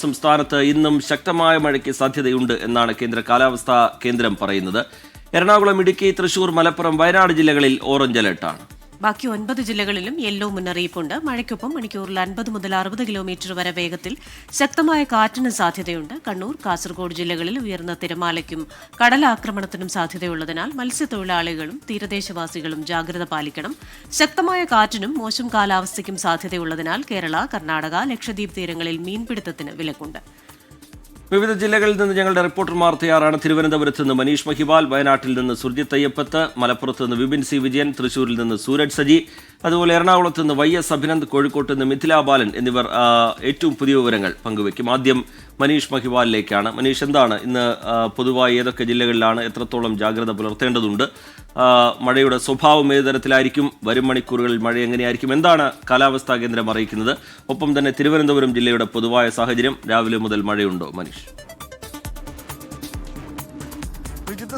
സംസ്ഥാനത്ത് ഇന്നും ശക്തമായ മഴയ്ക്ക് സാധ്യതയുണ്ട് എന്നാണ് കേന്ദ്ര കാലാവസ്ഥാ കേന്ദ്രം പറയുന്നത്. എറണാകുളം, ഇടുക്കി, തൃശൂർ, മലപ്പുറം, വയനാട് ജില്ലകളിൽ ഓറഞ്ച് അലർട്ടാണ്. ബാക്കി 9 ജില്ലകളിലും യെല്ലോ മുന്നറിയിപ്പുണ്ട്. മഴയ്ക്കൊപ്പം മണിക്കൂറിൽ 50 മുതൽ 60 കിലോമീറ്റർ വരെ വേഗത്തിൽ ശക്തമായ കാറ്റിന് സാധ്യതയുണ്ട്. കണ്ണൂർ, കാസർഗോഡ് ജില്ലകളിൽ ഉയർന്ന തിരമാലയ്ക്കും കടലാക്രമണത്തിനും സാധ്യതയുള്ളതിനാൽ മത്സ്യത്തൊഴിലാളികളും തീരദേശവാസികളും ജാഗ്രത പാലിക്കണം. ശക്തമായ കാറ്റിനും മോശം കാലാവസ്ഥയ്ക്കും സാധ്യതയുള്ളതിനാൽ കേരള, കർണാടക, ലക്ഷദ്വീപ് തീരങ്ങളിൽ മീൻപിടുത്തത്തിന് വിലക്കുണ്ട്. വിവിധ ജില്ലകളിൽ നിന്ന് ഞങ്ങളുടെ റിപ്പോർട്ടർമാർ തയ്യാറാണ്. തിരുവനന്തപുരത്ത് നിന്ന് മനീഷ് മഹിവാൽ, വയനാട്ടിൽ നിന്ന് സുർജിത്ത് അയ്യപ്പത്ത്, മലപ്പുറത്ത് നിന്ന് വിപിൻ സി വിജയൻ, തൃശൂരിൽ നിന്ന് സൂരജ് സജി, അതുപോലെ എറണാകുളത്ത് നിന്ന് YS അഭിനന്ദ്, കോഴിക്കോട്ട് നിന്ന് മിഥില ബാലൻ എന്നിവർ ഏറ്റവും പുതിയ വിവരങ്ങൾ പങ്കുവയ്ക്കും. ആദ്യം മനീഷ് മഹിവാലിലേക്കാണ്. മനീഷ്, എന്താണ് ഇന്ന് പൊതുവായി ഏതൊക്കെ ജില്ലകളിലാണ്, എത്രത്തോളം ജാഗ്രത പുലർത്തേണ്ടതുണ്ട്, മഴയുടെ സ്വഭാവം ഏത് തരത്തിലായിരിക്കും, വരും മണിക്കൂറുകളിൽ മഴ എങ്ങനെയായിരിക്കും, എന്താണ് കാലാവസ്ഥാ കേന്ദ്രം അറിയിക്കുന്നത്? ഒപ്പം തന്നെ തിരുവനന്തപുരം ജില്ലയുടെ പൊതുവായ സാഹചര്യം, രാവിലെ മുതൽ മഴയുണ്ടോ മനീഷ്?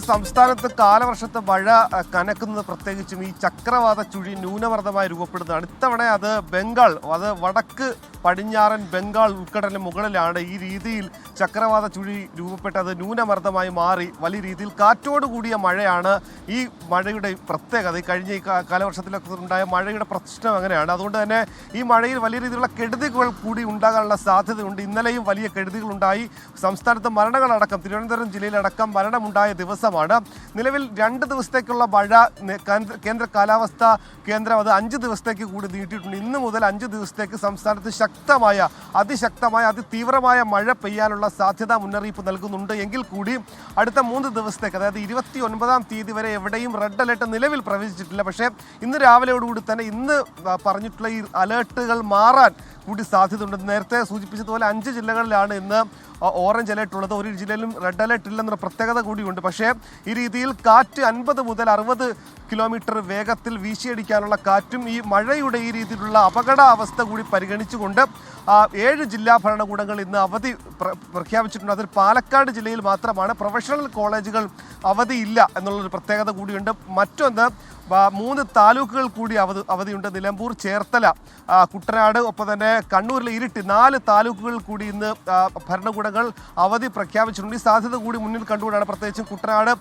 സംസ്ഥാനത്ത് കാലവർഷത്തെ മഴ കനക്കുന്നത് പ്രത്യേകിച്ചും ഈ ചക്രവാത ചുഴി ന്യൂനമർദ്ദമായി രൂപപ്പെടുന്നതാണ്. ഇത്തവണ അത് ബംഗാൾ, അത് വടക്ക് പടിഞ്ഞാറൻ ബംഗാൾ ഉൾക്കടലിന് മുകളിലാണ് ഈ രീതിയിൽ ചക്രവാത ചുഴി രൂപപ്പെട്ടത് ന്യൂനമർദ്ദമായി മാറി വലിയ രീതിയിൽ കാറ്റോടുകൂടിയ മഴയാണ് ഈ മഴയുടെ പ്രത്യേകത. കഴിഞ്ഞ ഈ കാലവർഷത്തിലൊക്കെ ഉണ്ടായ മഴയുടെ പ്രശ്നം അങ്ങനെയാണ്. അതുകൊണ്ട് തന്നെ ഈ മഴയിൽ വലിയ രീതിയിലുള്ള കെടുതികൾ കൂടി ഉണ്ടാകാനുള്ള സാധ്യതയുണ്ട്. ഇന്നലെയും വലിയ കെടുതികളുണ്ടായി. സംസ്ഥാനത്ത് മരണങ്ങളടക്കം, തിരുവനന്തപുരം ജില്ലയിലടക്കം മരണമുണ്ടായ ദിവസമാണ്. നിലവിൽ 2 ദിവസത്തേക്കുള്ള മഴ കേന്ദ്ര കാലാവസ്ഥാ കേന്ദ്രം അത് 5 ദിവസത്തേക്ക് കൂടി നീട്ടിയിട്ടുണ്ട്. ഇന്ന് മുതൽ 5 ദിവസത്തേക്ക് സംസ്ഥാനത്ത് അതിശക്തമായ അതിതീവ്രമായ മഴ പെയ്യാനുള്ള സാധ്യതാ മുന്നറിയിപ്പ് നൽകുന്നുണ്ട്. എങ്കിൽ കൂടി അടുത്ത 3 ദിവസത്തേക്ക്, അതായത് 29-ാം തീയതി വരെ എവിടെയും റെഡ് അലേർട്ട് നിലവിൽ പ്രവേശിച്ചിട്ടില്ല. പക്ഷേ ഇന്ന് രാവിലെയോടുകൂടി തന്നെ ഇന്ന് പറഞ്ഞിട്ടുള്ള ഈ അലേർട്ടുകൾ മാറാൻ കൂടി സാധ്യതയുണ്ട്. നേരത്തെ സൂചിപ്പിച്ചതുപോലെ 5 ജില്ലകളിലാണ് ഇന്ന് ഓറഞ്ച് അലേർട്ട് ഉള്ളത്. ഒരു ജില്ലയിലും റെഡ് അലേർട്ട് ഇല്ലെന്നൊരു പ്രത്യേകത കൂടിയുണ്ട്. പക്ഷേ ഈ രീതിയിൽ കാറ്റ് 50 മുതൽ 60 കിലോമീറ്റർ വേഗത്തിൽ വീശിയടിക്കാനുള്ള കാറ്റും ഈ മഴയുടെ ഈ രീതിയിലുള്ള അപകടാവസ്ഥ കൂടി പരിഗണിച്ചുകൊണ്ട് 7 ജില്ലാ ഭരണകൂടങ്ങൾ ഇന്ന് അവധി പ്രഖ്യാപിച്ചിട്ടുണ്ട്. അതിൽ പാലക്കാട് ജില്ലയിൽ മാത്രമാണ് പ്രൊഫഷണൽ കോളേജുകൾ അവധിയില്ല എന്നുള്ളൊരു പ്രത്യേകത കൂടിയുണ്ട്. മറ്റൊന്ന് 3 താലൂക്കുകൾ കൂടി അവധിയുണ്ട്. നിലമ്പൂർ, ചേർത്തല, കുട്ടനാട്, ഒപ്പം തന്നെ കണ്ണൂരിലെ ഇരിട്ടി, 4 താലൂക്കുകൾ കൂടി ഇന്ന് ഭരണകൂടങ്ങൾ അവധി പ്രഖ്യാപിച്ചിട്ടുണ്ട്. ഈ സാധ്യത കൂടി മുന്നിൽ കണ്ടുകൊണ്ടാണ് പ്രത്യേകിച്ചും കുട്ടനാട്,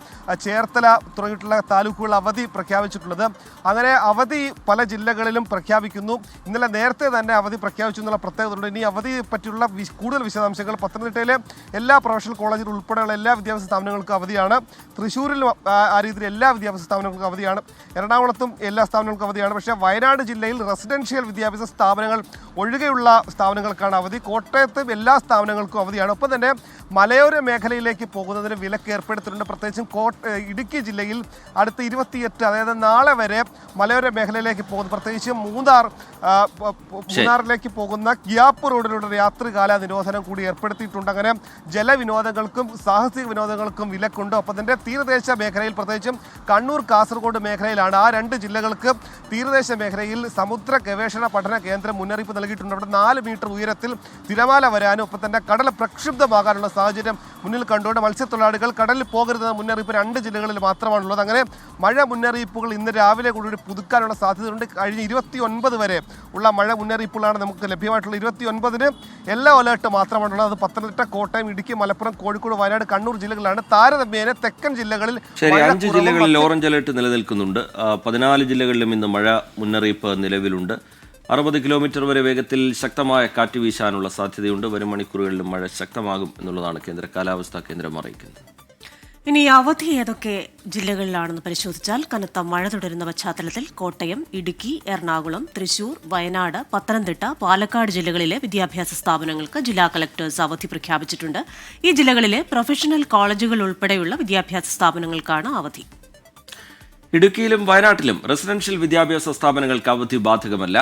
ചേർത്തല തുടങ്ങിയിട്ടുള്ള താലൂക്കുകൾ അവധി പ്രഖ്യാപിച്ചിട്ടുള്ളത്. അങ്ങനെ അവധി പല ജില്ലകളിലും പ്രഖ്യാപിക്കുന്നു. ഇന്നലെ നേരത്തെ തന്നെ അവധി പ്രഖ്യാപിച്ചു എന്നുള്ള പ്രത്യേകത ഉണ്ട്. ഇനി അവധിയെ പറ്റിയുള്ള കൂടുതൽ വിശദാംശങ്ങൾ പത്തനംതിട്ടയിലെ എല്ലാ പ്രൊഫഷണൽ കോളേജുകൾ ഉൾപ്പെടെയുള്ള എല്ലാ വിദ്യാഭ്യാസ സ്ഥാപനങ്ങൾക്കും അവധിയാണ്. തൃശ്ശൂരിലും ആ രീതിയിൽ എല്ലാ വിദ്യാഭ്യാസ സ്ഥാപനങ്ങൾക്കും അവധിയാണ്. എറണാകുളത്തും എല്ലാ സ്ഥാപനങ്ങൾക്കും അവധിയാണ്. പക്ഷേ വയനാട് ജില്ലയിൽ റെസിഡൻഷ്യൽ വിദ്യാഭ്യാസ സ്ഥാപനങ്ങൾ ഒഴികെയുള്ള സ്ഥാപനങ്ങൾക്കാണ് അവധി. കോട്ടയത്തും എല്ലാ സ്ഥാപനങ്ങൾക്കും അവധിയാണ്. ഒപ്പം തന്നെ മലയോര മേഖലയിലേക്ക് പോകുന്നതിന് വിലക്ക് ഏർപ്പെടുത്തിയിട്ടുണ്ട്. പ്രത്യേകിച്ചും ഇടുക്കി ജില്ലയിൽ അടുത്ത 28, അതായത് നാളെ വരെ മലയോര മേഖലയിലേക്ക് പോകുന്നു. പ്രത്യേകിച്ചും മൂന്നാറിലേക്ക് പോകുന്ന ഗ്യാപ്പ് റോഡിലൂടെ രാത്രികാല നിരോധനം കൂടി ഏർപ്പെടുത്തിയിട്ടുണ്ട്. അങ്ങനെ ജലവിനോദങ്ങൾക്കും സാഹസിക വിനോദങ്ങൾക്കും വിലക്കുണ്ട്. ഒപ്പം തന്നെ തീരദേശ മേഖലയിൽ, പ്രത്യേകിച്ചും കണ്ണൂർ, കാസർഗോഡ് മേഖലയിലാണ് ആ 2 ജില്ലകൾക്ക് തീരദേശ മേഖലയിൽ സമുദ്ര ഗവേഷണ പഠന കേന്ദ്രം മുന്നറിയിപ്പ് നൽകിയിട്ടുണ്ട്. അവിടെ 4 മീറ്റർ ഉയരത്തിൽ തിരമാല വരാനും ഒപ്പം തന്നെ കടൽ പ്രക്ഷുബ്ധമാകാനുള്ള സാഹചര്യം മുന്നിൽ കണ്ടുകൊണ്ട് മത്സ്യത്തൊഴിലാളികൾ കടലിൽ പോകരുതെന്ന മുന്നറിയിപ്പ് 2 ജില്ലകളിൽ മാത്രമാണുള്ളത്. അങ്ങനെ മഴ മുന്നറിയിപ്പുകൾ ഇന്ന് രാവിലെ കൂടി പുതുക്കാനുള്ള സാധ്യതയുണ്ട്. കഴിഞ്ഞ 29 വരെ ഉള്ള മഴ മുന്നറിയിപ്പുകളാണ് നമുക്ക് ലഭ്യമായിട്ടുള്ളത്. 29-ന് യെല്ലോ അലേർട്ട് മാത്രമാണുള്ളത്. അത് പത്തനംതിട്ട, കോട്ടയം, ഇടുക്കി, മലപ്പുറം, കോഴിക്കോട്, വയനാട്, കണ്ണൂർ ജില്ലകളിലാണ്. താരതമ്യേന തെക്കൻ ജില്ലകളിൽ 5 ജില്ലകളിൽ ഓറഞ്ച് അലേർട്ട് നിലനിൽക്കുന്നുണ്ട്. 14 ജില്ലകളിലും ഇന്ന് മഴ മുന്നറിയിപ്പ് നിലവിലുണ്ട്. 60 കിലോമീറ്റർ വരെ വേഗത്തിൽ ശക്തമായ കാറ്റ് വീശാനുള്ള സാധ്യതയുണ്ട്. വരും മണിക്കൂറുകളിലും മഴ ശക്തമാകും എന്നുള്ളതാണ് കേന്ദ്ര കാലാവസ്ഥാ കേന്ദ്രം അറിയിക്കുന്നത്. ഇനി അവധി ഏതൊക്കെ ജില്ലകളിലാണെന്ന് പരിശോധിച്ചാൽ, കനത്ത മഴ തുടരുന്ന പശ്ചാത്തലത്തിൽ കോട്ടയം, ഇടുക്കി, എറണാകുളം, തൃശൂർ, വയനാട്, പത്തനംതിട്ട, പാലക്കാട് ജില്ലകളിലെ വിദ്യാഭ്യാസ സ്ഥാപനങ്ങൾക്ക് ജില്ലാ കളക്ടേഴ്സ് അവധി പ്രഖ്യാപിച്ചിട്ടുണ്ട്. ഈ ജില്ലകളിലെ പ്രൊഫഷണൽ കോളേജുകൾ ഉൾപ്പെടെയുള്ള വിദ്യാഭ്യാസ സ്ഥാപനങ്ങൾക്കാണ് അവധി. ഇടുക്കിയിലും വയനാട്ടിലും റെസിഡൻഷ്യൽ വിദ്യാഭ്യാസ സ്ഥാപനങ്ങൾക്ക് അവധി ബാധകമല്ല.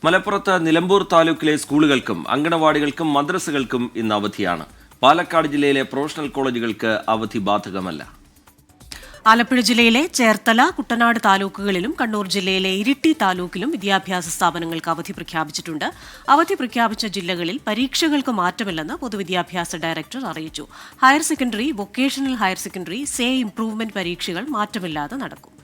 മലപ്പുറത്ത് നിലമ്പൂർ താലൂക്കിലെ സ്കൂളുകൾക്കും അങ്കണവാടികൾക്കും മദ്രസകൾക്കും ഇന്ന് അവധിയാണ്. പാലക്കാട് ജില്ലയിലെ പ്രൊഫഷണൽ കോളേജുകൾക്ക് അവധി ബാധകമല്ല. ആലപ്പുഴ ജില്ലയിലെ ചേർത്തല, കുട്ടനാട് താലൂക്കുകളിലും കണ്ണൂർ ജില്ലയിലെ ഇരിട്ടി താലൂക്കിലും വിദ്യാഭ്യാസ സ്ഥാപനങ്ങൾക്ക് അവധി പ്രഖ്യാപിച്ചിട്ടുണ്ട്. അവധി പ്രഖ്യാപിച്ച ജില്ലകളിൽ പരീക്ഷകൾക്ക് മാറ്റമില്ലെന്ന് പൊതുവിദ്യാഭ്യാസ ഡയറക്ടർ അറിയിച്ചു. Higher secondary, vocational higher secondary, improvement പരീക്ഷകൾ മാറ്റമില്ലാതെ നടക്കും.